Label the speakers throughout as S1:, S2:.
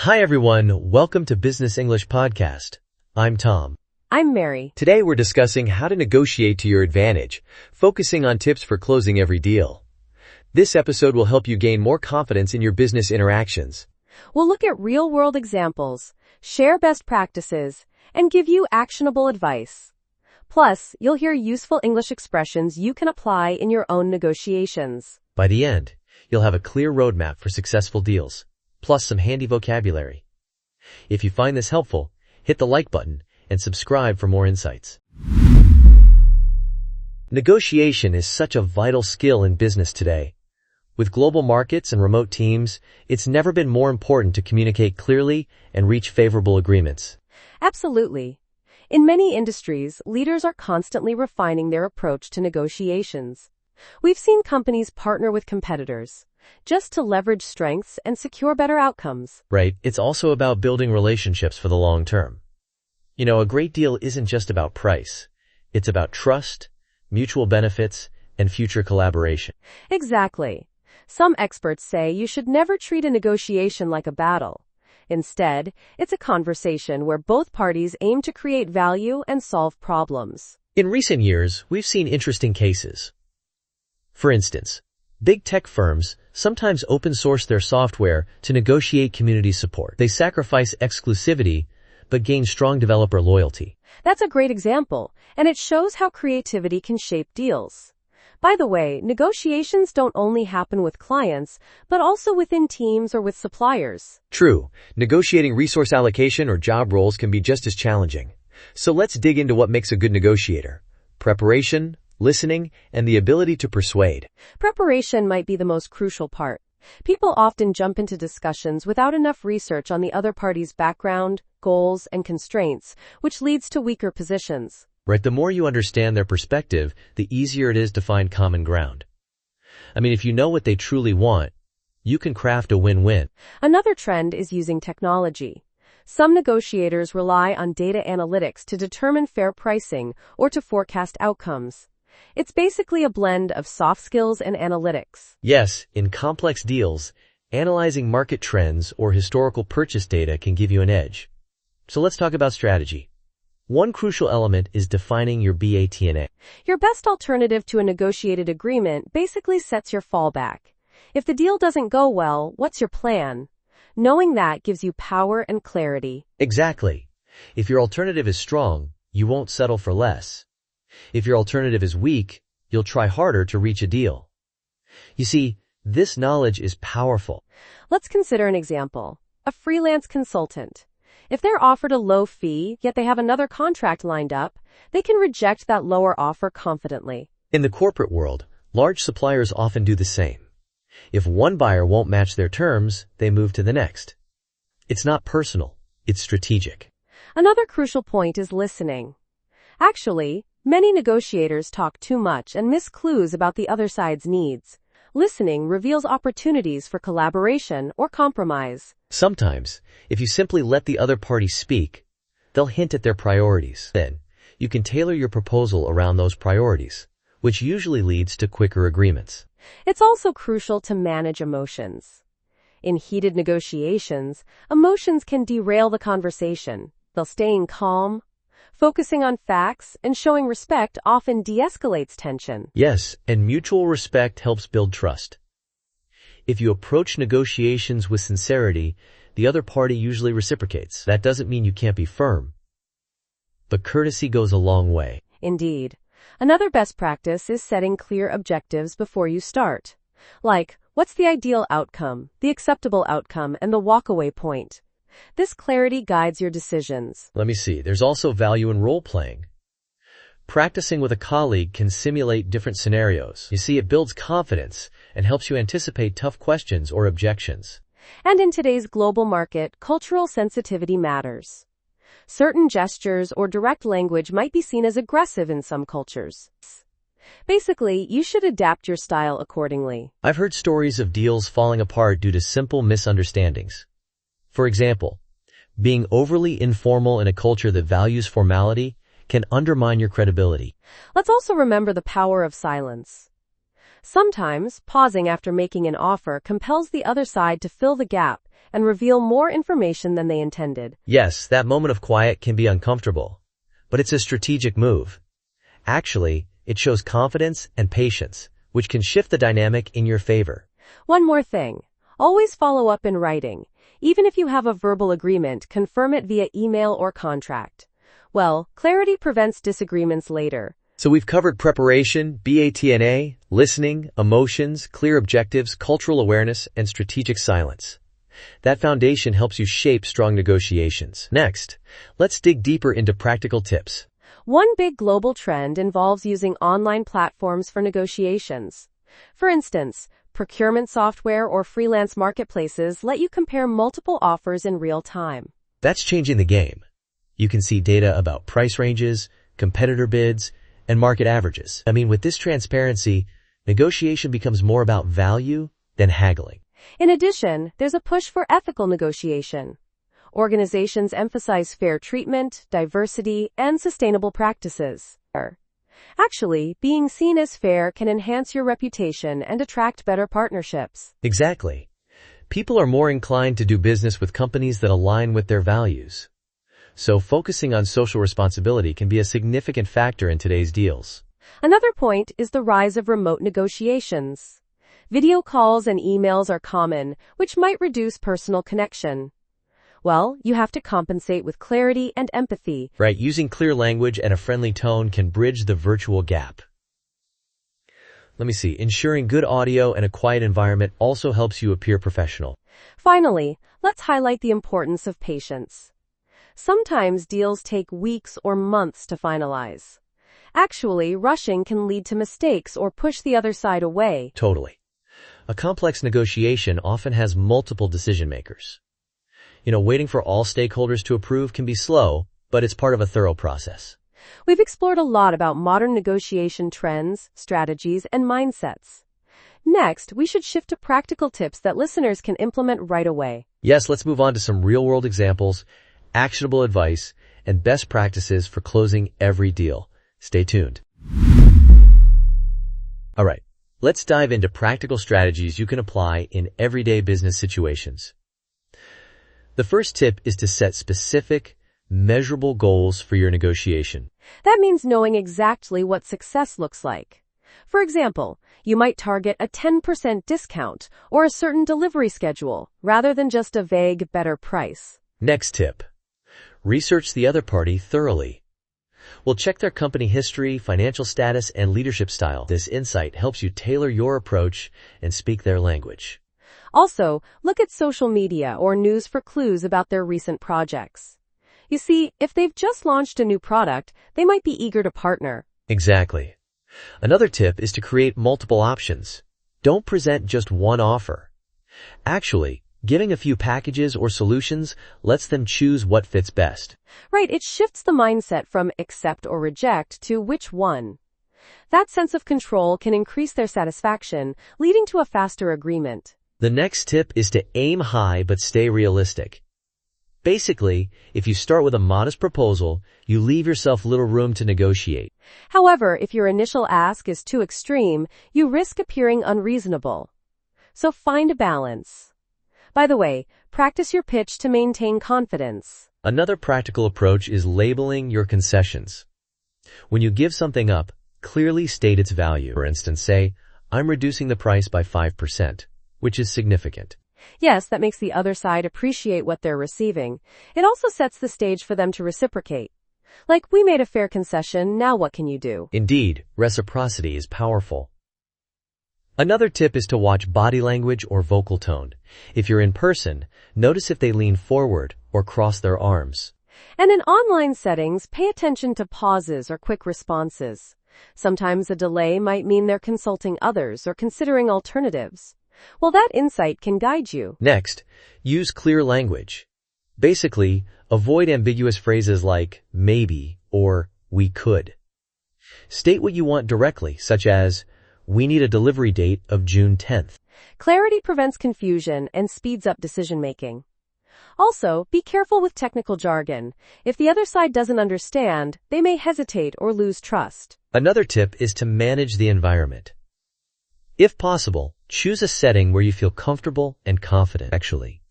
S1: Hi everyone, welcome to Business English Podcast. I'm Tom.
S2: I'm Mary.
S1: Today we're discussing how to negotiate to your advantage, focusing on tips for closing every deal. This episode will help you gain more confidence in your business interactions.
S2: We'll look at real-world examples, share best practices, and give you actionable advice. Plus, you'll hear useful English expressions you can apply in your own negotiations.
S1: By the end, you'll have a clear roadmap for successful deals, plus some handy vocabulary. If you find this helpful, hit the like button and subscribe for more insights. Negotiation is such a vital skill in business today. With global markets and remote teams, it's never been more important to communicate clearly and reach favorable agreements.
S2: Absolutely. In many industries, leaders are constantly refining their approach to negotiations. We've seen companies partner with competitors just to leverage strengths and secure better outcomes.
S1: Right, it's also about building relationships for the long term. A great deal isn't just about price. It's about trust, mutual benefits, and future collaboration.
S2: Exactly. Some experts say you should never treat a negotiation like a battle. Instead, it's a conversation where both parties aim to create value and solve problems.
S1: In recent years, we've seen interesting cases. For instance, big tech firms sometimes open source their software to negotiate community support. They sacrifice exclusivity, but gain strong developer loyalty.
S2: That's a great example, and it shows how creativity can shape deals. By the way, negotiations don't only happen with clients, but also within teams or with suppliers.
S1: True, negotiating resource allocation or job roles can be just as challenging. So let's dig into what makes a good negotiator. Preparation, listening, and the ability to persuade.
S2: Preparation might be the most crucial part. People often jump into discussions without enough research on the other party's background, goals, and constraints, which leads to weaker positions.
S1: Right, the more you understand their perspective, the easier it is to find common ground. If you know what they truly want, you can craft a win-win.
S2: Another trend is using technology. Some negotiators rely on data analytics to determine fair pricing or to forecast outcomes. It's basically a blend of soft skills and analytics.
S1: Yes, in complex deals, analyzing market trends or historical purchase data can give you an edge. So let's talk about strategy. One crucial element is defining your BATNA.
S2: Your best alternative to a negotiated agreement basically sets your fallback. If the deal doesn't go well, what's your plan? Knowing that gives you power and clarity.
S1: Exactly. If your alternative is strong, you won't settle for less. If your alternative is weak, you'll try harder to reach a deal. You see, this knowledge is powerful.
S2: Let's consider an example. A freelance consultant. If they're offered a low fee, yet they have another contract lined up, they can reject that lower offer confidently.
S1: In the corporate world, large suppliers often do the same. If one buyer won't match their terms, they move to the next. It's not personal, it's strategic.
S2: Another crucial point is listening. Actually, many negotiators talk too much and miss clues about the other side's needs. Listening reveals opportunities for collaboration or compromise.
S1: Sometimes, if you simply let the other party speak, they'll hint at their priorities. Then, you can tailor your proposal around those priorities, which usually leads to quicker agreements.
S2: It's also crucial to manage emotions. In heated negotiations, emotions can derail the conversation. They'll staying calm, focusing on facts, and showing respect often de-escalates tension.
S1: Yes, and mutual respect helps build trust. If you approach negotiations with sincerity, the other party usually reciprocates. That doesn't mean you can't be firm, but courtesy goes a long way.
S2: Indeed. Another best practice is setting clear objectives before you start. Like, what's the ideal outcome, the acceptable outcome, and the walkaway point? This clarity guides your decisions.
S1: Let me see. There's also value in role-playing. Practicing with a colleague can simulate different scenarios. You see, it builds confidence and helps you anticipate tough questions or objections.
S2: And in today's global market, cultural sensitivity matters. Certain gestures or direct language might be seen as aggressive in some cultures. Basically, you should adapt your style accordingly.
S1: I've heard stories of deals falling apart due to simple misunderstandings. For example, being overly informal in a culture that values formality can undermine your credibility.
S2: Let's also remember the power of silence. Sometimes, pausing after making an offer compels the other side to fill the gap and reveal more information than they intended.
S1: Yes, that moment of quiet can be uncomfortable, but it's a strategic move. Actually, it shows confidence and patience, which can shift the dynamic in your favor.
S2: One more thing. Always follow up in writing. Even if you have a verbal agreement, confirm it via email or contract. Well, clarity prevents disagreements later.
S1: So we've covered preparation, BATNA, listening, emotions, clear objectives, cultural awareness, and strategic silence. That foundation helps you shape strong negotiations. Next, let's dig deeper into practical tips.
S2: One big global trend involves using online platforms for negotiations. For instance, procurement software or freelance marketplaces let you compare multiple offers in real time.
S1: That's changing the game. You can see data about price ranges, competitor bids, and market averages. With this transparency, negotiation becomes more about value than haggling.
S2: In addition, there's a push for ethical negotiation. Organizations emphasize fair treatment, diversity, and sustainable practices. Actually, being seen as fair can enhance your reputation and attract better partnerships.
S1: Exactly. People are more inclined to do business with companies that align with their values. So focusing on social responsibility can be a significant factor in today's deals.
S2: Another point is the rise of remote negotiations. Video calls and emails are common, which might reduce personal connection. Well, you have to compensate with clarity and empathy.
S1: Right, using clear language and a friendly tone can bridge the virtual gap. Ensuring good audio and a quiet environment also helps you appear professional.
S2: Finally, let's highlight the importance of patience. Sometimes deals take weeks or months to finalize. Actually, rushing can lead to mistakes or push the other side away.
S1: Totally. A complex negotiation often has multiple decision makers. Waiting for all stakeholders to approve can be slow, but it's part of a thorough process.
S2: We've explored a lot about modern negotiation trends, strategies, and mindsets. Next, we should shift to practical tips that listeners can implement right away.
S1: Yes, let's move on to some real-world examples, actionable advice, and best practices for closing every deal. Stay tuned. All right, let's dive into practical strategies you can apply in everyday business situations. The first tip is to set specific, measurable goals for your negotiation.
S2: That means knowing exactly what success looks like. For example, you might target a 10% discount or a certain delivery schedule, rather than just a vague, better price.
S1: Next tip. Research the other party thoroughly. We'll check their company history, financial status, and leadership style. This insight helps you tailor your approach and speak their language.
S2: Also, look at social media or news for clues about their recent projects. You see, if they've just launched a new product, they might be eager to partner.
S1: Exactly. Another tip is to create multiple options. Don't present just one offer. Actually, giving a few packages or solutions lets them choose what fits best.
S2: Right, it shifts the mindset from accept or reject to which one. That sense of control can increase their satisfaction, leading to a faster agreement.
S1: The next tip is to aim high but stay realistic. Basically, if you start with a modest proposal, you leave yourself little room to negotiate.
S2: However, if your initial ask is too extreme, you risk appearing unreasonable. So find a balance. By the way, practice your pitch to maintain confidence.
S1: Another practical approach is labeling your concessions. When you give something up, clearly state its value. For instance, say, I'm reducing the price by 5%, which is significant.
S2: Yes, that makes the other side appreciate what they're receiving. It also sets the stage for them to reciprocate. Like, we made a fair concession, now what can you do?
S1: Indeed, reciprocity is powerful. Another tip is to watch body language or vocal tone. If you're in person, notice if they lean forward or cross their arms.
S2: And in online settings, pay attention to pauses or quick responses. Sometimes a delay might mean they're consulting others or considering alternatives. Well, that insight can guide you.
S1: Next, use clear language. Basically, avoid ambiguous phrases like maybe or we could. State what you want directly, such as, we need a delivery date of June 10th.
S2: Clarity prevents confusion and speeds up decision-making. Also, be careful with technical jargon. If the other side doesn't understand, they may hesitate or lose trust.
S1: Another tip is to manage the environment. If possible, choose a setting where you feel comfortable and confident. Actually,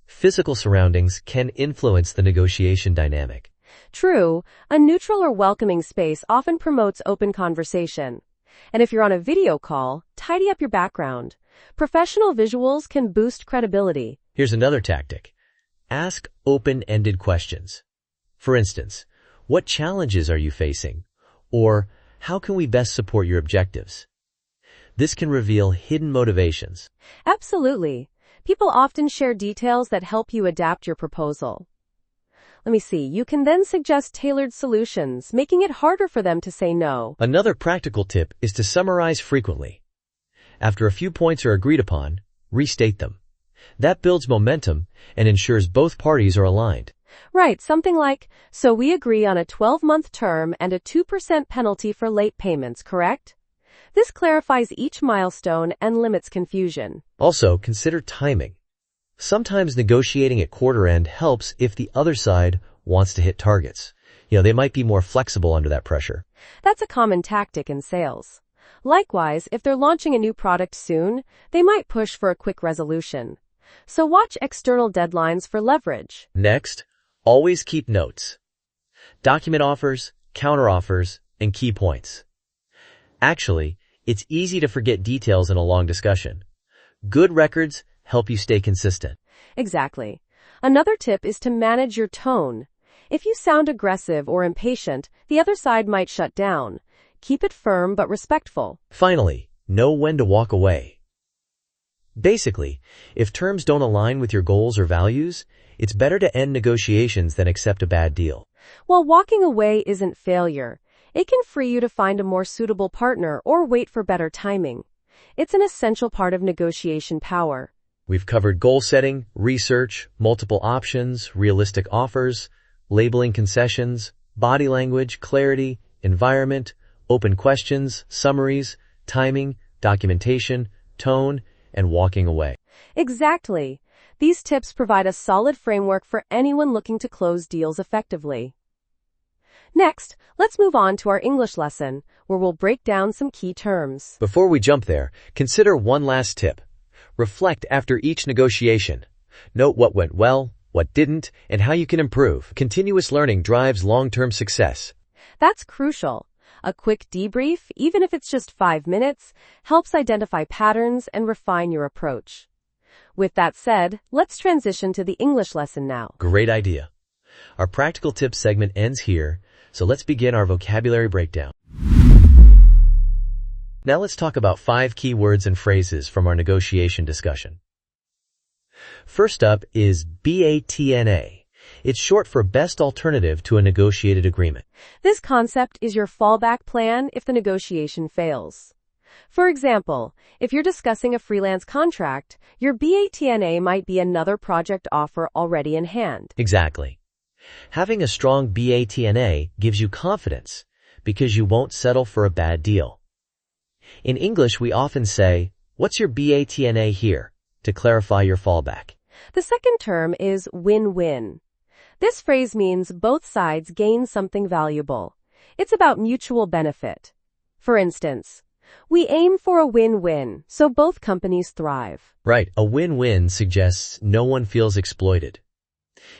S1: physical surroundings can influence the negotiation dynamic.
S2: True, a neutral or welcoming space often promotes open conversation. And if you're on a video call, tidy up your background. Professional visuals can boost credibility.
S1: Here's another tactic. Ask open-ended questions. For instance, what challenges are you facing? Or, how can we best support your objectives? This can reveal hidden motivations.
S2: Absolutely. People often share details that help you adapt your proposal. Let me see. You can then suggest tailored solutions, making it harder for them to say no.
S1: Another practical tip is to summarize frequently. After a few points are agreed upon, restate them. That builds momentum and ensures both parties are aligned.
S2: Right, something like, so we agree on a 12-month term and a 2% penalty for late payments, correct? This clarifies each milestone and limits confusion.
S1: Also, consider timing. Sometimes negotiating at quarter end helps if the other side wants to hit targets. They might be more flexible under that pressure.
S2: That's a common tactic in sales. Likewise, if they're launching a new product soon, they might push for a quick resolution. So watch external deadlines for leverage.
S1: Next, always keep notes. Document offers, counteroffers, and key points. Actually, it's easy to forget details in a long discussion. Good records help you stay consistent.
S2: Exactly. Another tip is to manage your tone. If you sound aggressive or impatient, the other side might shut down. Keep it firm but respectful.
S1: Finally, know when to walk away. Basically, if terms don't align with your goals or values, it's better to end negotiations than accept a bad deal.
S2: While walking away isn't failure, it can free you to find a more suitable partner or wait for better timing. It's an essential part of negotiation power.
S1: We've covered goal setting, research, multiple options, realistic offers, labeling concessions, body language, clarity, environment, open questions, summaries, timing, documentation, tone, and walking away.
S2: Exactly. These tips provide a solid framework for anyone looking to close deals effectively. Next, let's move on to our English lesson, where we'll break down some key terms.
S1: Before we jump there, consider one last tip. Reflect after each negotiation. Note what went well, what didn't, and how you can improve. Continuous learning drives long-term success.
S2: That's crucial. A quick debrief, even if it's just 5 minutes, helps identify patterns and refine your approach. With that said, let's transition to the English lesson now.
S1: Great idea. Our practical tips segment ends here, so let's begin our vocabulary breakdown. Now let's talk about 5 key words and phrases from our negotiation discussion. First up is BATNA. It's short for Best Alternative to a Negotiated Agreement.
S2: This concept is your fallback plan if the negotiation fails. For example, if you're discussing a freelance contract, your BATNA might be another project offer already in hand.
S1: Exactly. Having a strong BATNA gives you confidence because you won't settle for a bad deal. In English, we often say, "What's your BATNA here?" to clarify your fallback.
S2: The second term is win-win. This phrase means both sides gain something valuable. It's about mutual benefit. For instance, we aim for a win-win, so both companies thrive.
S1: Right, a win-win suggests no one feels exploited.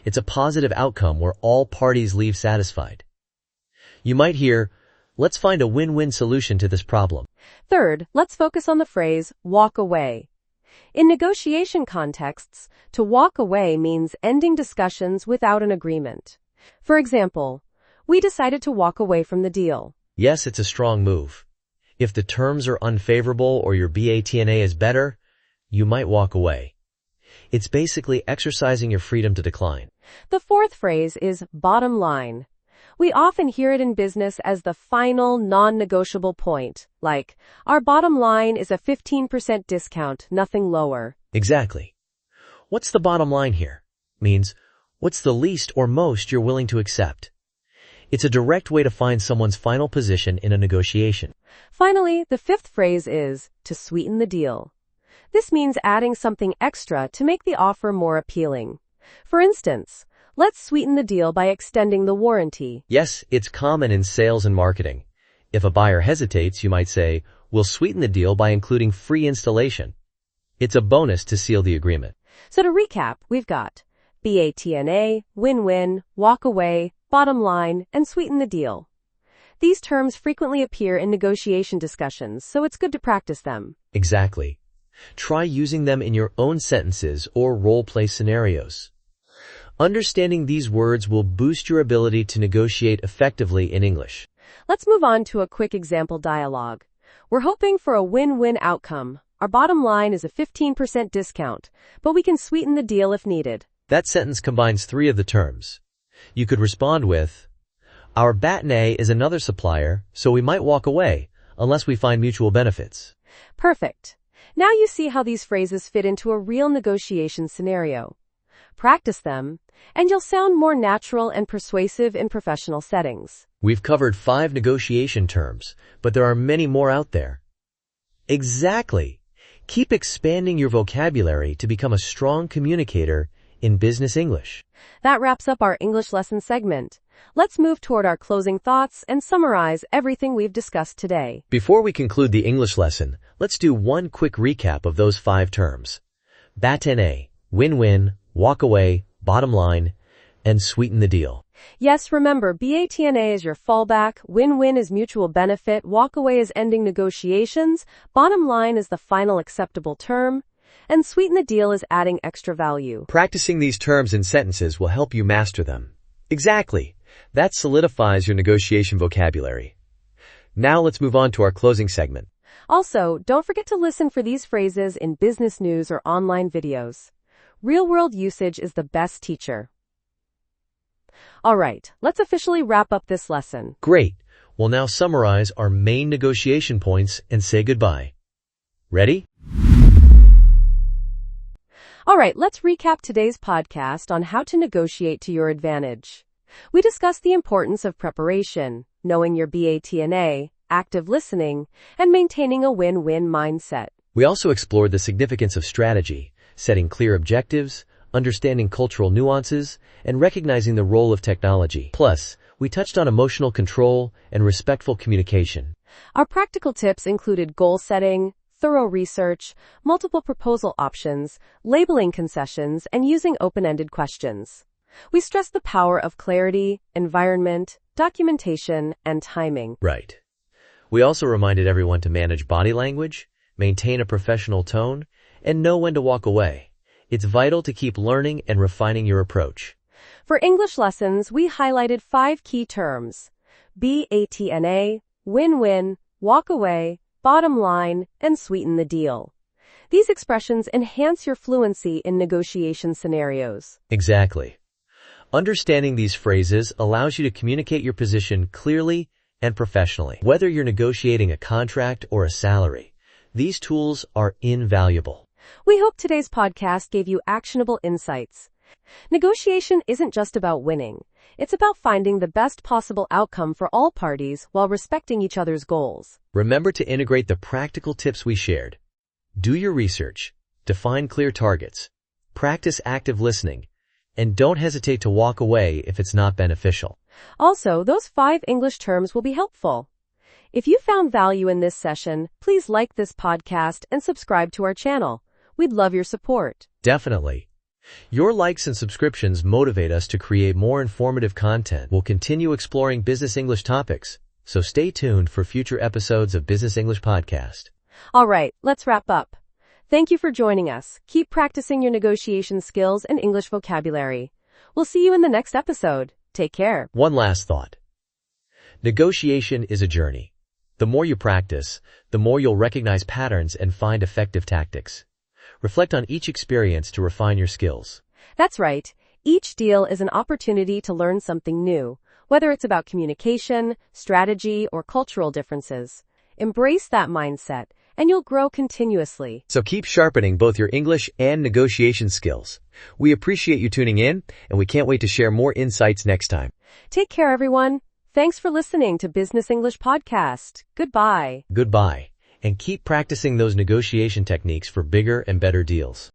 S1: It's a positive outcome where all parties leave satisfied. You might hear, "Let's find a win-win solution to this problem."
S2: Third, let's focus on the phrase walk away. In negotiation contexts, to walk away means ending discussions without an agreement. For example, we decided to walk away from the deal.
S1: Yes, it's a strong move. If the terms are unfavorable or your BATNA is better, you might walk away. It's basically exercising your freedom to decline.
S2: The fourth phrase is bottom line. We often hear it in business as the final, non-negotiable point, like, our bottom line is a 15% discount, nothing lower.
S1: Exactly. What's the bottom line here? Means, what's the least or most you're willing to accept? It's a direct way to find someone's final position in a negotiation.
S2: Finally, the fifth phrase is to sweeten the deal. This means adding something extra to make the offer more appealing. For instance, let's sweeten the deal by extending the warranty.
S1: Yes, it's common in sales and marketing. If a buyer hesitates, you might say, We'll sweeten the deal by including free installation. It's a bonus to seal the agreement.
S2: So to recap, we've got BATNA, win-win, walk away, bottom line, and sweeten the deal. These terms frequently appear in negotiation discussions, so it's good to practice them.
S1: Exactly. Try using them in your own sentences or role-play scenarios. Understanding these words will boost your ability to negotiate effectively in English.
S2: Let's move on to a quick example dialogue. We're hoping for a win-win outcome. Our bottom line is a 15% discount, but we can sweeten the deal if needed.
S1: That sentence combines three of the terms. You could respond with, our BATNA is another supplier, so we might walk away, unless we find mutual benefits.
S2: Perfect. Now you see how these phrases fit into a real negotiation scenario. Practice them, and you'll sound more natural and persuasive in professional settings.
S1: We've covered 5 negotiation terms, but there are many more out there. Exactly. Keep expanding your vocabulary to become a strong communicator in business English.
S2: That wraps up our English lesson segment. Let's move toward our closing thoughts and summarize everything we've discussed today.
S1: Before we conclude the English lesson, let's do one quick recap of those 5 terms. BATNA, win-win, walk away, bottom line, and sweeten the deal.
S2: Yes, remember, BATNA is your fallback, win-win is mutual benefit, walk away is ending negotiations, bottom line is the final acceptable term, and sweeten the deal is adding extra value.
S1: Practicing these terms in sentences will help you master them. Exactly. That solidifies your negotiation vocabulary. Now let's move on to our closing segment.
S2: Also, don't forget to listen for these phrases in business news or online videos. Real-world usage is the best teacher. All right, let's officially wrap up this lesson.
S1: Great. We'll now summarize our main negotiation points and say goodbye. Ready?
S2: All right, let's recap today's podcast on how to negotiate to your advantage. We discussed the importance of preparation, knowing your BATNA, active listening, and maintaining a win-win mindset.
S1: We also explored the significance of strategy, setting clear objectives, understanding cultural nuances, and recognizing the role of technology. Plus, we touched on emotional control and respectful communication.
S2: Our practical tips included goal setting, thorough research, multiple proposal options, labeling concessions, and using open-ended questions. We stressed the power of clarity, environment, documentation, and timing.
S1: Right. We also reminded everyone to manage body language, maintain a professional tone, and know when to walk away. It's vital to keep learning and refining your approach.
S2: For English lessons, we highlighted 5 key terms: BATNA, win-win, walk away, bottom line, and sweeten the deal. These expressions enhance your fluency in negotiation scenarios.
S1: Exactly. Understanding these phrases allows you to communicate your position clearly and professionally. Whether you're negotiating a contract or a salary, these tools are invaluable.
S2: We hope today's podcast gave you actionable insights. Negotiation isn't just about winning. It's about finding the best possible outcome for all parties while respecting each other's goals.
S1: Remember to integrate the practical tips we shared. Do your research, define clear targets, practice active listening, and don't hesitate to walk away if it's not beneficial.
S2: Also, those 5 English terms will be helpful. If you found value in this session, please like this podcast and subscribe to our channel. We'd love your support.
S1: Definitely. Your likes and subscriptions motivate us to create more informative content. We'll continue exploring business English topics, so stay tuned for future episodes of Business English Podcast.
S2: All right, let's wrap up. Thank you for joining us. Keep practicing your negotiation skills and English vocabulary. We'll see you in the next episode. Take care.
S1: One last thought. Negotiation is a journey. The more you practice, the more you'll recognize patterns and find effective tactics. Reflect on each experience to refine your skills.
S2: That's right. Each deal is an opportunity to learn something new, whether it's about communication, strategy, or cultural differences. Embrace that mindset, and you'll grow continuously.
S1: So keep sharpening both your English and negotiation skills. We appreciate you tuning in, and we can't wait to share more insights next time.
S2: Take care, everyone. Thanks for listening to Business English Podcast. Goodbye.
S1: Goodbye, and keep practicing those negotiation techniques for bigger and better deals.